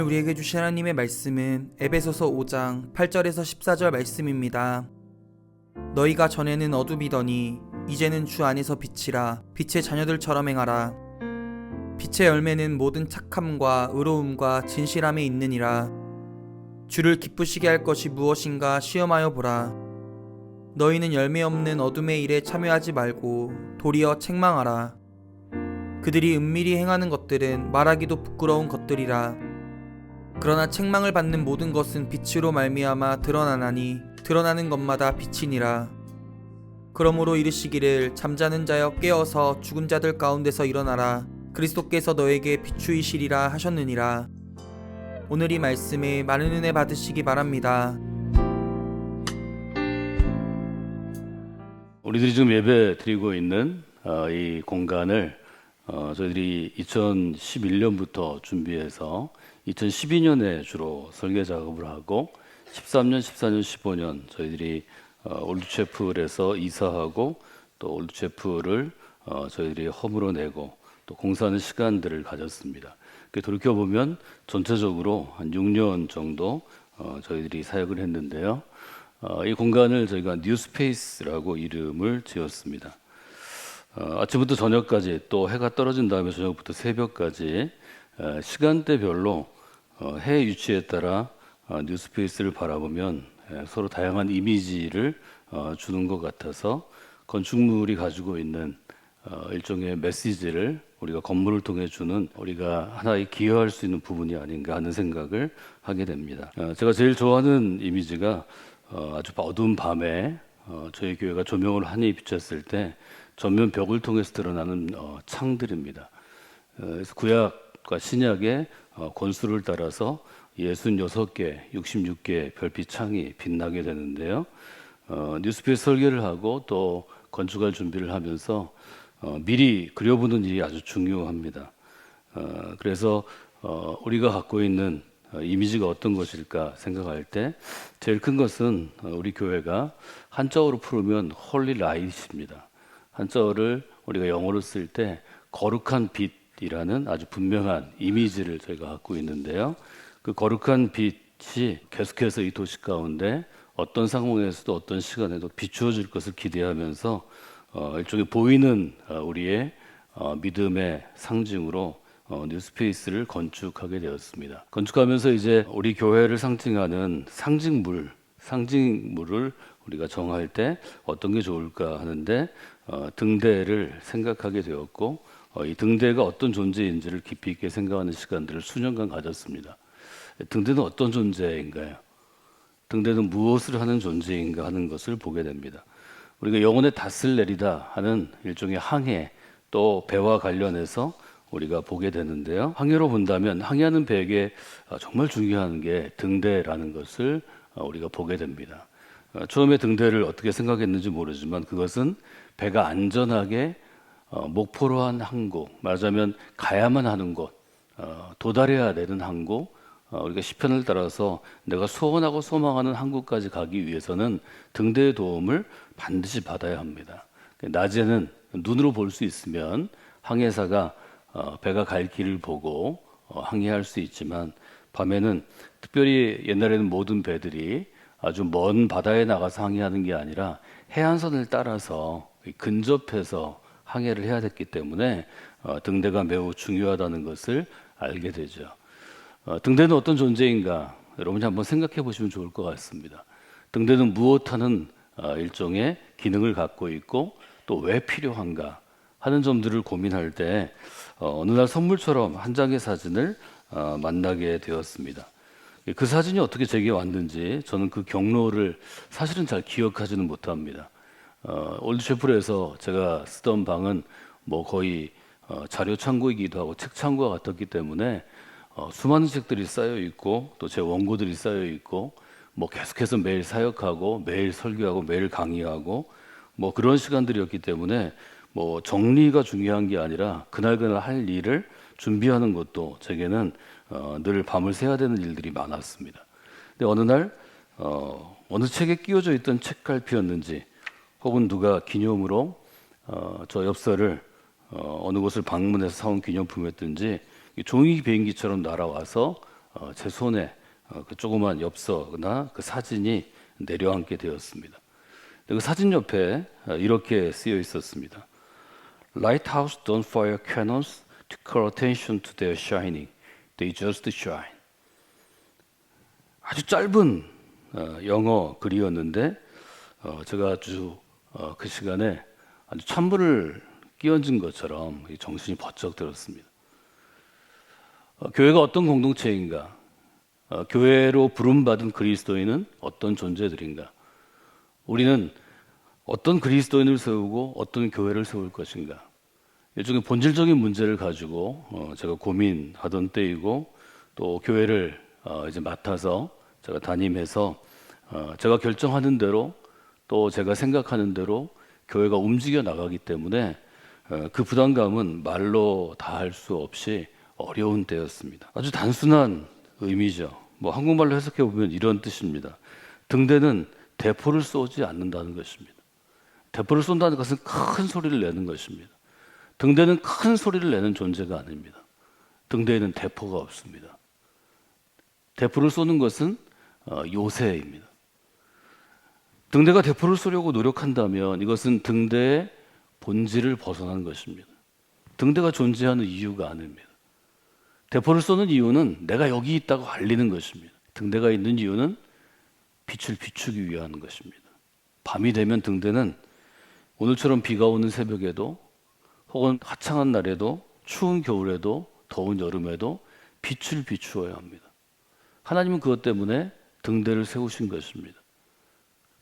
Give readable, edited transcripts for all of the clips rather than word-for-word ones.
우리에게 주신 하나님의 말씀은 에베소서 5장 8절에서 14절 말씀입니다. 너희가 전에는 어둠이더니 이제는 주 안에서 빛이라. 빛의 자녀들처럼 행하라. 빛의 열매는 모든 착함과 의로움과 진실함에 있느니라. 주를 기쁘시게 할 것이 무엇인가 시험하여 보라. 너희는 열매 없는 어둠의 일에 참여하지 말고 도리어 책망하라. 그들이 은밀히 행하는 것들은 말하기도 부끄러운 것들이라. 그러나 책망을 받는 모든 것은 빛으로 말미암아 드러나나니 드러나는 것마다 빛이니라. 그러므로 이르시기를 잠자는 자여 깨어서 죽은 자들 가운데서 일어나라. 그리스도께서 너에게 비추이시리라 하셨느니라. 오늘 이 말씀에 많은 은혜 받으시기 바랍니다. 우리들이 지금 예배 드리고 있는 이 공간을 저희들이 2011년부터 준비해서 2012년에 주로 설계 작업을 하고 13년, 14년, 15년 저희들이 올드채플에서 이사하고 또 올드채플을 저희들이 홈으로 내고 또 공사하는 시간들을 가졌습니다. 돌이켜보면 전체적으로 한 6년 정도 저희들이 사역을 했는데요. 이 공간을 저희가 뉴스페이스라고 이름을 지었습니다. 아침부터 저녁까지 또 해가 떨어진 다음에 저녁부터 새벽까지 시간대별로 해 위치에 따라 뉴스페이스를 바라보면 서로 다양한 이미지를 주는 것 같아서 건축물이 가지고 있는 일종의 메시지를 우리가 건물을 통해 주는 우리가 하나의 기여할 수 있는 부분이 아닌가 하는 생각을 하게 됩니다. 제가 제일 좋아하는 이미지가 아주 어두운 밤에 저희 교회가 조명을 환히 비췄을 때 전면 벽을 통해서 드러나는 창들입니다. 그래서 구약과 신약의 권수를 따라서 66개, 66개 별빛 창이 빛나게 되는데요. 뉴스페이스 설계를 하고 또 건축할 준비를 하면서 미리 그려보는 일이 아주 중요합니다. 그래서 우리가 갖고 있는 이미지가 어떤 것일까 생각할 때 제일 큰 것은 우리 교회가 한자어로 풀으면 홀리 라이트입니다. 한자어를 우리가 영어로 쓸 때 거룩한 빛이라는 아주 분명한 이미지를 저희가 갖고 있는데요. 그 거룩한 빛이 계속해서 이 도시 가운데 어떤 상황에서도 어떤 시간에도 비추어질 것을 기대하면서 일종의 보이는 우리의 믿음의 상징으로 뉴스페이스를 건축하게 되었습니다. 건축하면서 이제 우리 교회를 상징하는 상징물을 우리가 정할 때 어떤 게 좋을까 하는데 등대를 생각하게 되었고 이 등대가 어떤 존재인지를 깊이 있게 생각하는 시간들을 수년간 가졌습니다. 등대는 어떤 존재인가요? 등대는 무엇을 하는 존재인가 하는 것을 보게 됩니다. 우리가 영혼의 닷을 내리다 하는 일종의 항해 또 배와 관련해서 우리가 보게 되는데요. 항해로 본다면 항해하는 배에게 정말 중요한 게 등대라는 것을 우리가 보게 됩니다. 처음에 등대를 어떻게 생각했는지 모르지만 그것은 배가 안전하게 목포로 한 항구, 말하자면 가야만 하는 곳, 도달해야 되는 항구, 우리가 시편을 따라서 내가 소원하고 소망하는 항구까지 가기 위해서는 등대의 도움을 반드시 받아야 합니다. 낮에는 눈으로 볼 수 있으면 항해사가 배가 갈 길을 보고 항해할 수 있지만 밤에는 특별히 옛날에는 모든 배들이 아주 먼 바다에 나가서 항해하는 게 아니라 해안선을 따라서 근접해서 항해를 해야 됐기 때문에 등대가 매우 중요하다는 것을 알게 되죠. 등대는 어떤 존재인가 여러분이 한번 생각해 보시면 좋을 것 같습니다. 등대는 무엇하는 일종의 기능을 갖고 있고 또 왜 필요한가 하는 점들을 고민할 때 어느 날 선물처럼 한 장의 사진을 만나게 되었습니다. 그 사진이 어떻게 제게 왔는지 저는 그 경로를 사실은 잘 기억하지는 못합니다. 올드채플에서 제가 쓰던 방은 뭐 거의 자료 창고이기도 하고 책 창고와 같았기 때문에 수많은 책들이 쌓여 있고 또 제 원고들이 쌓여 있고 뭐 계속해서 매일 사역하고 매일 설교하고 매일 강의하고 뭐 그런 시간들이었기 때문에 뭐 정리가 중요한 게 아니라 그날 할 일을 준비하는 것도 제게는 늘 밤을 새야 되는 일들이 많았습니다. 근데 어느 날 어느 책에 끼워져 있던 책갈피였는지 혹은 누가 기념으로 저 엽서를 어느 곳을 방문해서 사온 기념품이었든지 종이 비행기처럼 날아와서 제 손에 그 조그만 엽서나 그 사진이 내려앉게 되었습니다. 그 사진 옆에 이렇게 쓰여 있었습니다. Lighthouse don't fire cannons to call attention to their shining. They just shine. 아주 짧은 영어 글이었는데 제가 아주 그 시간에 아주 찬물을 끼얹은 것처럼 정신이 번쩍 들었습니다. 교회가 어떤 공동체인가? 교회로 부름받은 그리스도인은 어떤 존재들인가? 우리는 어떤 그리스도인을 세우고 어떤 교회를 세울 것인가? 일종의 본질적인 문제를 가지고 제가 고민하던 때이고 또 교회를 이제 맡아서 제가 담임해서 제가 결정하는 대로 또 제가 생각하는 대로 교회가 움직여 나가기 때문에 그 부담감은 말로 다 할 수 없이 어려운 때였습니다. 아주 단순한 의미죠. 뭐 한국말로 해석해 보면 이런 뜻입니다. 등대는 대포를 쏘지 않는다는 것입니다. 대포를 쏜다는 것은 큰 소리를 내는 것입니다. 등대는 큰 소리를 내는 존재가 아닙니다. 등대에는 대포가 없습니다. 대포를 쏘는 것은 요새입니다. 등대가 대포를 쏘려고 노력한다면 이것은 등대의 본질을 벗어난 것입니다. 등대가 존재하는 이유가 아닙니다. 대포를 쏘는 이유는 내가 여기 있다고 알리는 것입니다. 등대가 있는 이유는 빛을 비추기 위한 것입니다. 밤이 되면 등대는 오늘처럼 비가 오는 새벽에도 혹은 화창한 날에도 추운 겨울에도 더운 여름에도 빛을 비추어야 합니다. 하나님은 그것 때문에 등대를 세우신 것입니다.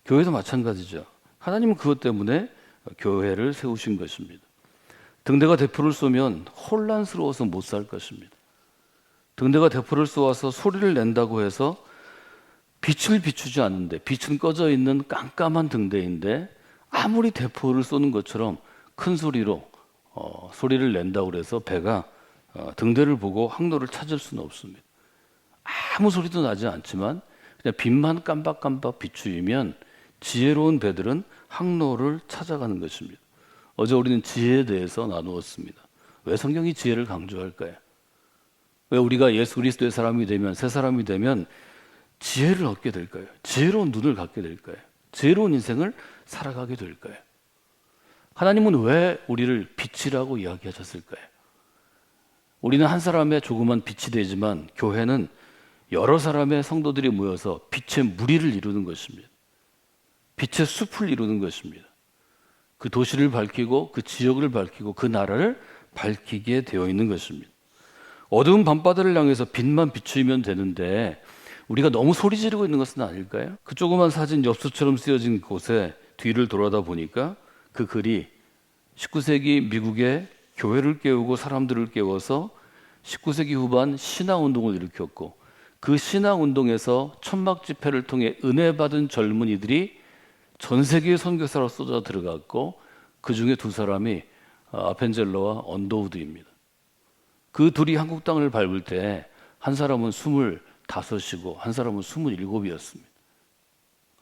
교회도 마찬가지죠. 하나님은 그것 때문에 교회를 세우신 것입니다. 등대가 대포를 쏘면 혼란스러워서 못 살 것입니다. 등대가 대포를 쏘아서 소리를 낸다고 해서 빛을 비추지 않는데 빛은 꺼져 있는 깜깜한 등대인데 아무리 대포를 쏘는 것처럼 큰 소리로 소리를 낸다고 해서 배가 등대를 보고 항로를 찾을 수는 없습니다. 아무 소리도 나지 않지만 그냥 빛만 깜박깜박 비추이면 지혜로운 배들은 항로를 찾아가는 것입니다. 어제 우리는 지혜에 대해서 나누었습니다. 왜 성경이 지혜를 강조할까요? 왜 우리가 예수 그리스도의 사람이 되면 새 사람이 되면 지혜를 얻게 될까요? 지혜로운 눈을 갖게 될까요? 지혜로운 인생을 살아가게 될까요? 하나님은 왜 우리를 빛이라고 이야기하셨을까요? 우리는 한 사람의 조그만 빛이 되지만 교회는 여러 사람의 성도들이 모여서 빛의 무리를 이루는 것입니다. 빛의 숲을 이루는 것입니다. 그 도시를 밝히고 그 지역을 밝히고 그 나라를 밝히게 되어 있는 것입니다. 어두운 밤바다를 향해서 빛만 비추면 되는데 우리가 너무 소리 지르고 있는 것은 아닐까요? 그 조그만 사진 엽서처럼 쓰여진 곳에 뒤를 돌아다 보니까 그 글이 19세기 미국의 교회를 깨우고 사람들을 깨워서 19세기 후반 신앙운동을 일으켰고 그 신앙운동에서 천막 집회를 통해 은혜 받은 젊은이들이 전 세계의 선교사로 쏟아 들어갔고 그 중에 두 사람이 아펜젤러와 언더우드입니다. 그 둘이 한국 땅을 밟을 때 한 사람은 25이고 한 사람은 27이었습니다.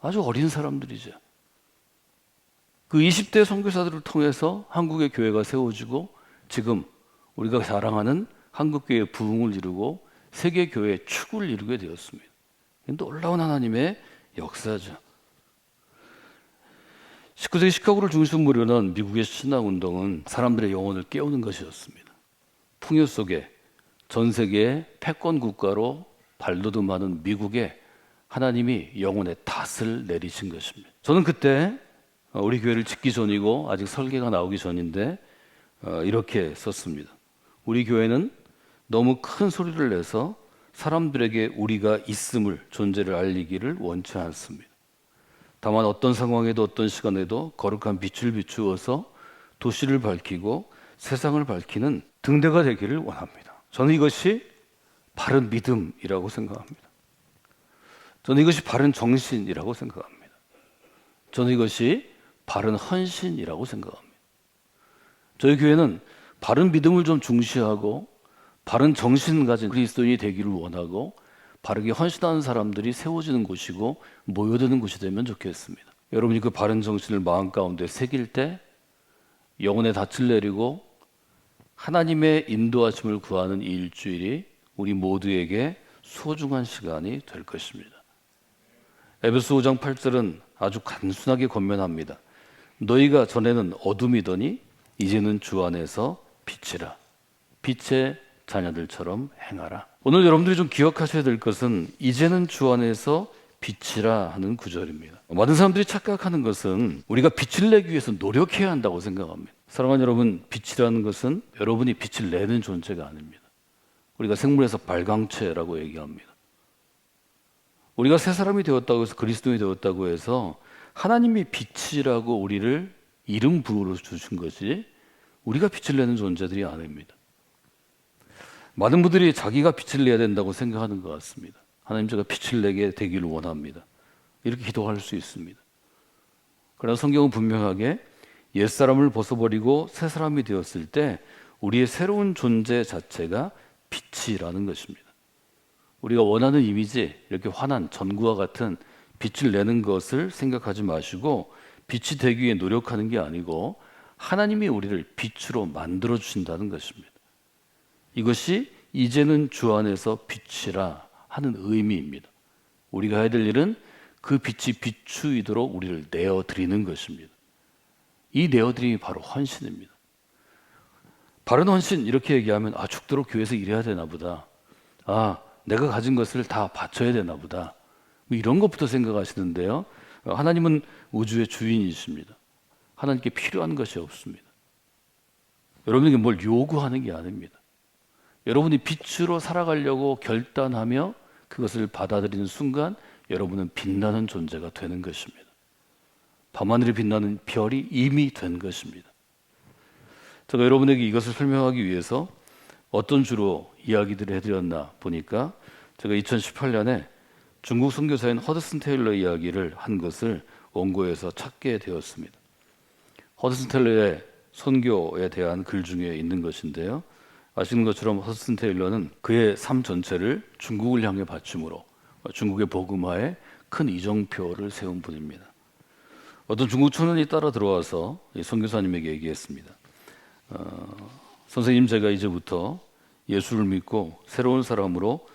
아주 어린 사람들이죠. 그 20대 선교사들을 통해서 한국의 교회가 세워지고 지금 우리가 자랑하는 한국교회의 부흥을 이루고 세계교회의 축을 이루게 되었습니다. 놀라운 하나님의 역사죠. 19세기 시카고를 중심으로 일어난 미국의 신앙운동은 사람들의 영혼을 깨우는 것이었습니다. 풍요 속에 전 세계의 패권 국가로 발돋움하는 미국에 하나님이 영혼의 탓을 내리신 것입니다. 저는 그때 우리 교회를 짓기 전이고 아직 설계가 나오기 전인데 이렇게 썼습니다. 우리 교회는 너무 큰 소리를 내서 사람들에게 우리가 있음을, 존재를 알리기를 원치 않습니다. 다만 어떤 상황에도 어떤 시간에도 거룩한 빛을 비추어서 도시를 밝히고 세상을 밝히는 등대가 되기를 원합니다. 저는 이것이 바른 믿음이라고 생각합니다. 저는 이것이 바른 정신이라고 생각합니다. 저는 이것이 바른 헌신이라고 생각합니다. 저희 교회는 바른 믿음을 좀 중시하고 바른 정신 가진 그리스도인이 되기를 원하고 바르게 헌신하는 사람들이 세워지는 곳이고 모여드는 곳이 되면 좋겠습니다. 여러분이 그 바른 정신을 마음 가운데 새길 때 영혼의 닻을 내리고 하나님의 인도하심을 구하는 이 일주일이 우리 모두에게 소중한 시간이 될 것입니다. 에베소 5장 8절은 아주 단순하게 권면합니다. 너희가 전에는 어둠이더니 이제는 주 안에서 빛이라. 빛의 자녀들처럼 행하라. 오늘 여러분들이 좀 기억하셔야 될 것은 이제는 주 안에서 빛이라 하는 구절입니다. 많은 사람들이 착각하는 것은 우리가 빛을 내기 위해서 노력해야 한다고 생각합니다. 사랑하는 여러분, 빛이라는 것은 여러분이 빛을 내는 존재가 아닙니다. 우리가 생물에서 발광체라고 얘기합니다. 우리가 새 사람이 되었다고 해서 그리스도인이 되었다고 해서 하나님이 빛이라고 우리를 이름 부르러 주신 것이 우리가 빛을 내는 존재들이 아닙니다. 많은 분들이 자기가 빛을 내야 된다고 생각하는 것 같습니다. 하나님, 제가 빛을 내게 되기를 원합니다. 이렇게 기도할 수 있습니다. 그러나 성경은 분명하게 옛사람을 벗어버리고 새 사람이 되었을 때 우리의 새로운 존재 자체가 빛이라는 것입니다. 우리가 원하는 이미지, 이렇게 환한 전구와 같은 빛을 내는 것을 생각하지 마시고 빛이 되기 위해 노력하는 게 아니고 하나님이 우리를 빛으로 만들어 주신다는 것입니다. 이것이 이제는 주 안에서 빛이라 하는 의미입니다. 우리가 해야 될 일은 그 빛이 비추이도록 우리를 내어드리는 것입니다. 이 내어드림이 바로 헌신입니다. 바른 헌신, 이렇게 얘기하면 죽도록 교회에서 일해야 되나 보다. 내가 가진 것을 다 바쳐야 되나 보다. 이런 것부터 생각하시는데요. 하나님은 우주의 주인이십니다. 하나님께 필요한 것이 없습니다. 여러분에게 뭘 요구하는 게 아닙니다. 여러분이 빛으로 살아가려고 결단하며 그것을 받아들이는 순간 여러분은 빛나는 존재가 되는 것입니다. 밤하늘에 빛나는 별이 이미 된 것입니다. 제가 여러분에게 이것을 설명하기 위해서 어떤 주로 이야기들을 해드렸나 보니까 제가 2018년에 중국 선교사인 허드슨 테일러 이야기를 한 것을 원고에서 찾게 되었습니다. 허드슨 테일러의 선교에 대한 글 중에 있는 것인데요. 아시는 것처럼 허드슨 테일러는 그의 삶 전체를 중국을 향해 바침으로 중국의 복음화에 큰 이정표를 세운 분입니다. 어떤 중국 청년이 따라 들어와서 이 선교사님에게 얘기했습니다. 선생님, 제가 이제부터 예수를 믿고 새로운 사람으로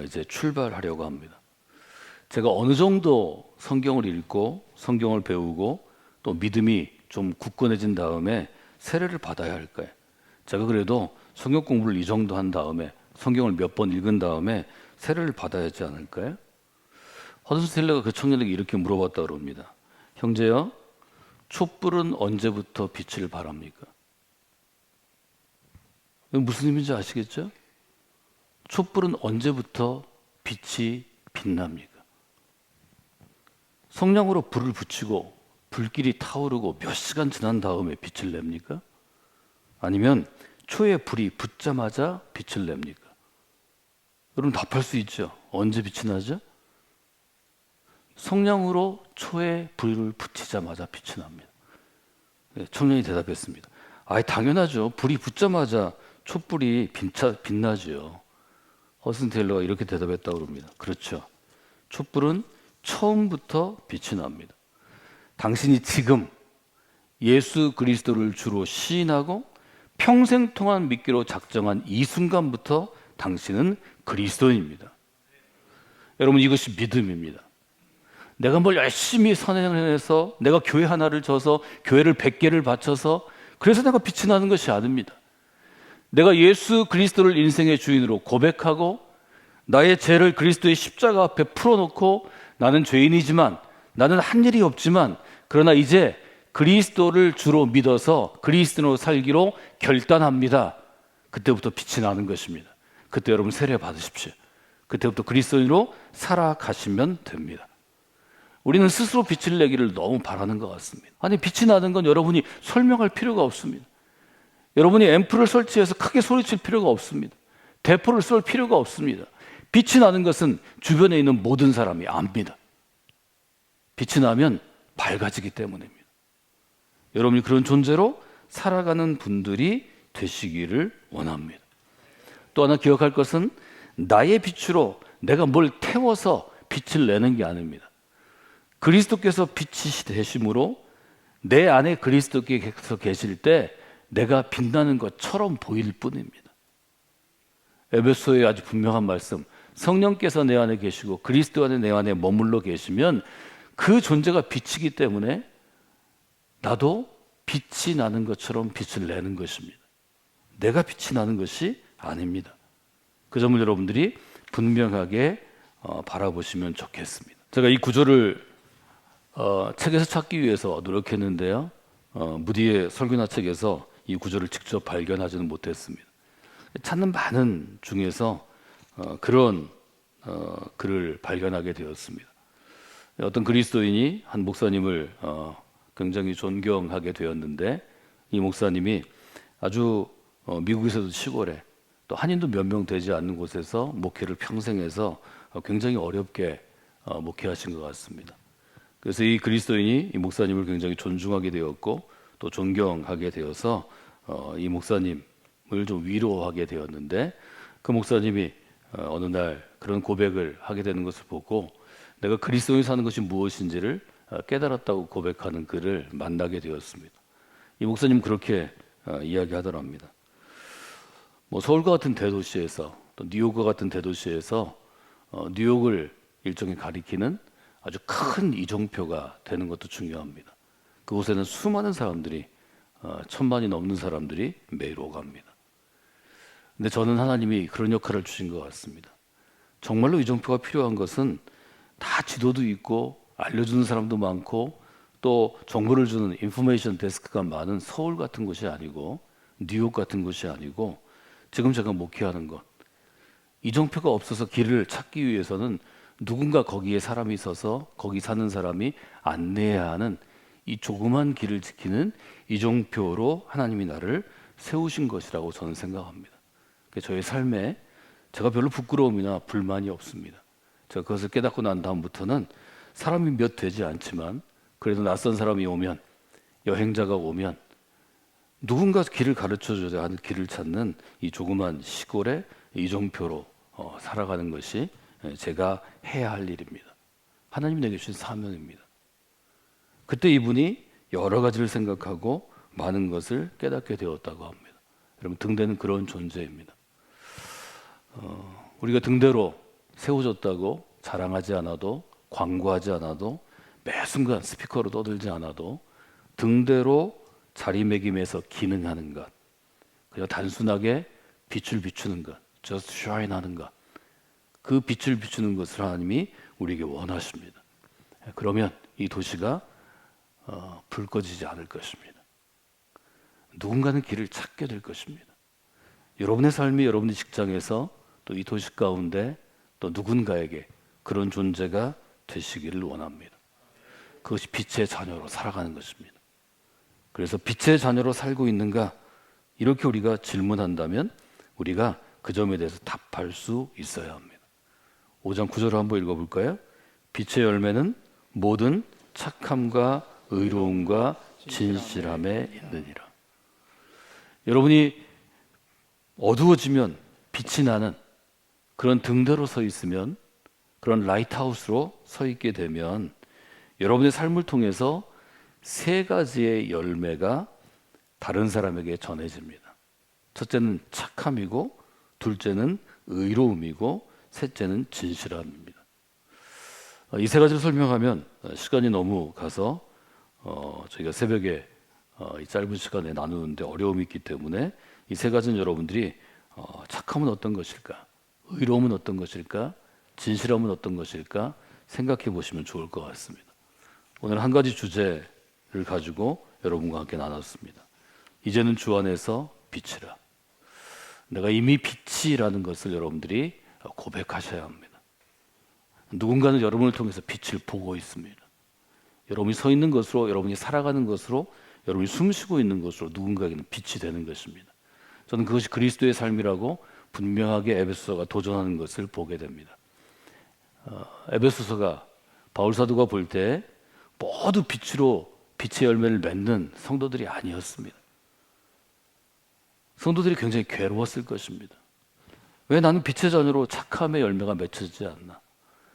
이제 출발하려고 합니다. 제가 어느 정도 성경을 읽고 성경을 배우고 또 믿음이 좀 굳건해진 다음에 세례를 받아야 할까요? 제가 그래도 성경 공부를 이 정도 한 다음에 성경을 몇 번 읽은 다음에 세례를 받아야 하지 않을까요? 허드슨 테일러가 그 청년에게 이렇게 물어봤다고 합니다. 형제여, 촛불은 언제부터 빛을 발합니까? 무슨 의미인지 아시겠죠? 촛불은 언제부터 빛이 빛납니까? 성냥으로 불을 붙이고 불길이 타오르고 몇 시간 지난 다음에 빛을 냅니까? 아니면 초에 불이 붙자마자 빛을 냅니까? 여러분 답할 수 있죠. 언제 빛이 나죠? 성냥으로 초에 불을 붙이자마자 빛이 납니다. 청년이 대답했습니다. 당연하죠. 불이 붙자마자 촛불이 빛나죠. 허슨 테일러가 이렇게 대답했다고 합니다. 그렇죠. 촛불은 처음부터 빛이 납니다. 당신이 지금 예수 그리스도를 주로 시인하고 평생 동안 믿기로 작정한 이 순간부터 당신은 그리스도인입니다. 여러분, 이것이 믿음입니다. 내가 뭘 열심히 선행해서 내가 교회 하나를 져서 교회를 100개를 바쳐서 그래서 내가 빛이 나는 것이 아닙니다. 내가 예수 그리스도를 인생의 주인으로 고백하고 나의 죄를 그리스도의 십자가 앞에 풀어놓고 나는 죄인이지만 나는 한 일이 없지만 그러나 이제 그리스도를 주로 믿어서 그리스도로 살기로 결단합니다. 그때부터 빛이 나는 것입니다. 그때 여러분 세례 받으십시오. 그때부터 그리스도인으로 살아가시면 됩니다. 우리는 스스로 빛을 내기를 너무 바라는 것 같습니다. 빛이 나는 건 여러분이 설명할 필요가 없습니다. 여러분이 앰프를 설치해서 크게 소리칠 필요가 없습니다. 대포를 쏠 필요가 없습니다. 빛이 나는 것은 주변에 있는 모든 사람이 압니다. 빛이 나면 밝아지기 때문입니다. 여러분이 그런 존재로 살아가는 분들이 되시기를 원합니다. 또 하나 기억할 것은 나의 빛으로 내가 뭘 태워서 빛을 내는 게 아닙니다. 그리스도께서 빛이 되심으로 내 안에 그리스도께서 계실 때 내가 빛나는 것처럼 보일 뿐입니다. 에베소의 아주 분명한 말씀, 성령께서 내 안에 계시고 그리스도 안에 내 안에 머물러 계시면 그 존재가 빛이기 때문에 나도 빛이 나는 것처럼 빛을 내는 것입니다. 내가 빛이 나는 것이 아닙니다. 그 점을 여러분들이 분명하게 바라보시면 좋겠습니다. 제가 이 구조를 책에서 찾기 위해서 노력했는데요. 무디의 설교나 책에서 이 구조를 직접 발견하지는 못했습니다. 찾는 많은 중에서 그런 글을 발견하게 되었습니다. 어떤 그리스도인이 한 목사님을 굉장히 존경하게 되었는데 이 목사님이 아주 미국에서도 시골에 또 한인도 몇 명 되지 않는 곳에서 목회를 평생 해서 굉장히 어렵게 목회하신 것 같습니다. 그래서 이 그리스도인이 이 목사님을 굉장히 존중하게 되었고 또 존경하게 되어서 이 목사님을 좀 위로하게 되었는데 그 목사님이 어느 날 그런 고백을 하게 되는 것을 보고 내가 그리스도인이 사는 것이 무엇인지를 깨달았다고 고백하는 그를 만나게 되었습니다. 이 목사님 그렇게 이야기하더랍니다. 뭐 서울과 같은 대도시에서 또 뉴욕과 같은 대도시에서 뉴욕을 일종의 가리키는 아주 큰 이정표가 되는 것도 중요합니다. 그곳에는 수많은 사람들이 1000만이 넘는 사람들이 매일 오갑니다. 근데 저는 하나님이 그런 역할을 주신 것 같습니다. 정말로 이정표가 필요한 것은 다 지도도 있고 알려주는 사람도 많고 또 정보를 주는 인포메이션 데스크가 많은 서울 같은 곳이 아니고 뉴욕 같은 곳이 아니고 지금 제가 목회하는 것 이정표가 없어서 길을 찾기 위해서는 누군가 거기에 사람이 있어서 거기 사는 사람이 안내해야 하는 이 조그만 길을 지키는 이정표로 하나님이 나를 세우신 것이라고 저는 생각합니다. 저의 삶에 제가 별로 부끄러움이나 불만이 없습니다. 제가 그것을 깨닫고 난 다음부터는 사람이 몇 되지 않지만 그래도 낯선 사람이 오면 여행자가 오면 누군가 길을 가르쳐줘야 하는 길을 찾는 이 조그만 시골의 이정표로 살아가는 것이 제가 해야 할 일입니다. 하나님이 내게 주신 사명입니다. 그때 이분이 여러 가지를 생각하고 많은 것을 깨닫게 되었다고 합니다. 여러분 등대는 그런 존재입니다. 우리가 등대로 세워졌다고 자랑하지 않아도 광고하지 않아도 매 순간 스피커로 떠들지 않아도 등대로 자리매김해서 기능하는 것 그냥 단순하게 빛을 비추는 것 just shine 하는 것 그 빛을 비추는 것을 하나님이 우리에게 원하십니다. 그러면 이 도시가 불 꺼지지 않을 것입니다. 누군가는 길을 찾게 될 것입니다. 여러분의 삶이 여러분의 직장에서 또 이 도시 가운데 또 누군가에게 그런 존재가 되시기를 원합니다. 그것이 빛의 자녀로 살아가는 것입니다. 그래서 빛의 자녀로 살고 있는가 이렇게 우리가 질문한다면 우리가 그 점에 대해서 답할 수 있어야 합니다. 5장 9절을 한번 읽어볼까요? 빛의 열매는 모든 착함과 의로움과 진실함에 있느니라. 여러분이 어두워지면 빛이 나는 그런 등대로 서 있으면 그런 라이트하우스로 서 있게 되면 여러분의 삶을 통해서 세 가지의 열매가 다른 사람에게 전해집니다. 첫째는 착함이고 둘째는 의로움이고 셋째는 진실함입니다. 이 세 가지를 설명하면 시간이 너무 가서 저희가 새벽에 이 짧은 시간에 나누는데 어려움이 있기 때문에 이 세 가지는 여러분들이 착함은 어떤 것일까? 의로움은 어떤 것일까? 진실함은 어떤 것일까? 생각해 보시면 좋을 것 같습니다. 오늘 한 가지 주제를 가지고 여러분과 함께 나눴습니다. 이제는 주 안에서 빛이라. 내가 이미 빛이라는 것을 여러분들이 고백하셔야 합니다. 누군가는 여러분을 통해서 빛을 보고 있습니다. 여러분이 서 있는 것으로, 여러분이 살아가는 것으로, 여러분이 숨쉬고 있는 것으로 누군가에게는 빛이 되는 것입니다. 저는 그것이 그리스도의 삶이라고 분명하게 에베소서가 도전하는 것을 보게 됩니다. 에베소서가 바울 사도가 볼 때 모두 빛으로 빛의 열매를 맺는 성도들이 아니었습니다. 성도들이 굉장히 괴로웠을 것입니다. 왜 나는 빛의 자녀로 착함의 열매가 맺혀지지 않나?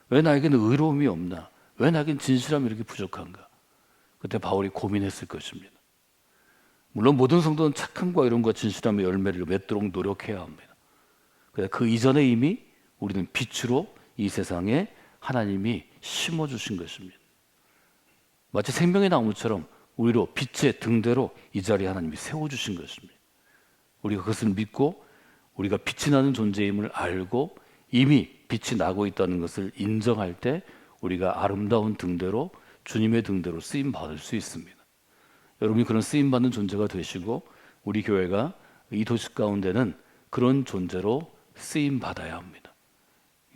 왜 나에게는 의로움이 없나? 왜 나에게는 진실함이 이렇게 부족한가? 그때 바울이 고민했을 것입니다. 물론 모든 성도는 착함과 의로움과 진실함의 열매를 맺도록 노력해야 합니다. 그 이전에 이미 우리는 빛으로 이 세상에 하나님이 심어주신 것입니다. 마치 생명의 나무처럼 우리로 빛의 등대로 이 자리에 하나님이 세워주신 것입니다. 우리가 그것을 믿고 우리가 빛이 나는 존재임을 알고 이미 빛이 나고 있다는 것을 인정할 때 우리가 아름다운 등대로 주님의 등대로 쓰임 받을 수 있습니다. 여러분이 그런 쓰임 받는 존재가 되시고 우리 교회가 이 도시 가운데는 그런 존재로 쓰임 받아야 합니다.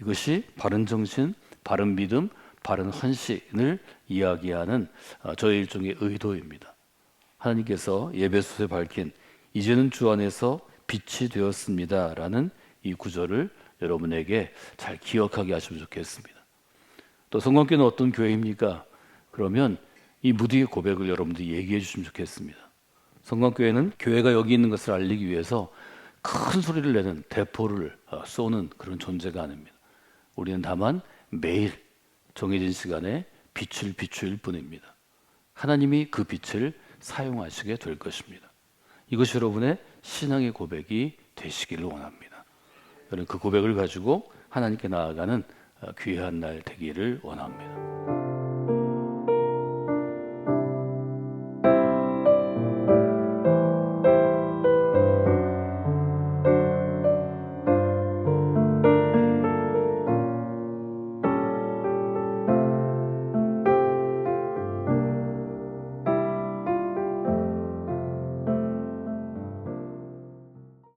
이것이 바른 정신, 바른 믿음, 바른 헌신을 이야기하는 저의 일종의 의도입니다. 하나님께서 예배소에 밝힌 이제는 주 안에서 빛이 되었습니다 라는 이 구절을 여러분에게 잘 기억하게 하시면 좋겠습니다. 또 성광교회는 어떤 교회입니까? 그러면 이 무디의 고백을 여러분들이 얘기해 주시면 좋겠습니다. 성광교회는 교회가 여기 있는 것을 알리기 위해서 큰 소리를 내는 대포를 쏘는 그런 존재가 아닙니다. 우리는 다만 매일 정해진 시간에 빛을 비추일 뿐입니다. 하나님이 그 빛을 사용하시게 될 것입니다. 이것이 여러분의 신앙의 고백이 되시기를 원합니다. 여러분 그 고백을 가지고 하나님께 나아가는 귀한 날 되기를 원합니다.